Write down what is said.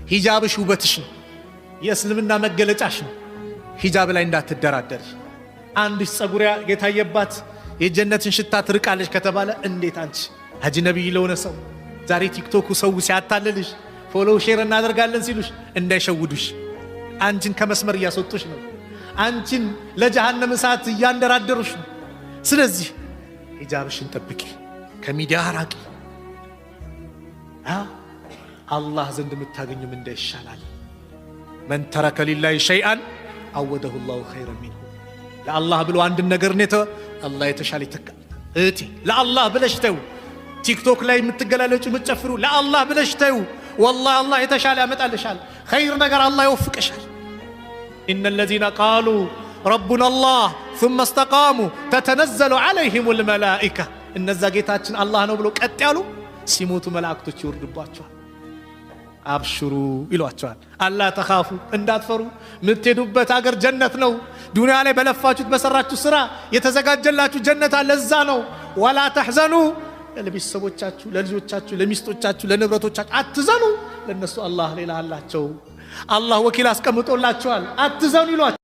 ሂጃብሽ ውበትሽ ነው፣ የእስልምና መገለጫሽ ነው። ሂጃብ ላይ እንዳትደራደር። አንድሽ ጸጉር የታየባት የጀነትን ሽታ ትርቃለች ከተባለ እንዴት አንቺ አጅነቢ ለሆነ ሰው ዛሬ ቲክቶኩ ሰው ሲያታልልሽ ፎሎው ሼር እናደርጋለን ሲሉሽ እንዳይሸውዱሽ፣ አንቺን ከመስመር እያስወጡሽ ነው። አንቺን ለጀሃነም እሳት እያንደራደሩሽ ነው። ስለዚህ ሂጃብሽን ጠብቂ፣ ከሚዲያ ራቂ። አላህ ዘንድ የምታገኙ ምንዳ ይሻላል። መን ተረከ ሊላሂ ሸይአን አወደሁ ላሁ ኸይረን ሚንሁ። ለአላህ ብሎ አንድን ነገር ነተ አላህ የተሻለ ይተካል። እህቴ ለአላህ ብለሽ ተው። ቲክቶክ ላይ የምትገላለጩ የምትጨፍሩ ለአላህ ብለሽ ተው። ወላሂ አላህ የተሻለ ያመጣልሻል። ኸይር ነገር አላህ ይወፍቅሻል። ኢነ ለዚነ ቃሉ ረቡና አላህ ثم استقاموا ተተነዘሉ ዐለይሂሙል መላኢካ። እነዛ ጌታችን አላህ ነው ብሎ ቀጥ ያሉ ሲሞቱ መላእክቶች ይወርዱባቸዋል። አብሽሩ ይሏቸዋል። አላ ተኻፉ እንዳትፈሩ፣ የምትሄዱበት አገር ጀነት ነው። ዱንያ ላይ በለፋችሁት በሰራችሁ ስራ የተዘጋጀላችሁ ጀነት አለ፣ እዛ ነው። ወላ ተሕዘኑ፣ ለቤተሰቦቻችሁ፣ ለልጆቻችሁ፣ ለሚስቶቻችሁ፣ ለንብረቶቻችሁ አትዘኑ። ለነሱ አላህ ሌላ አላቸው። አላህ ወኪል አስቀምጦላቸዋል። አትዘኑ ይሏቸዋል።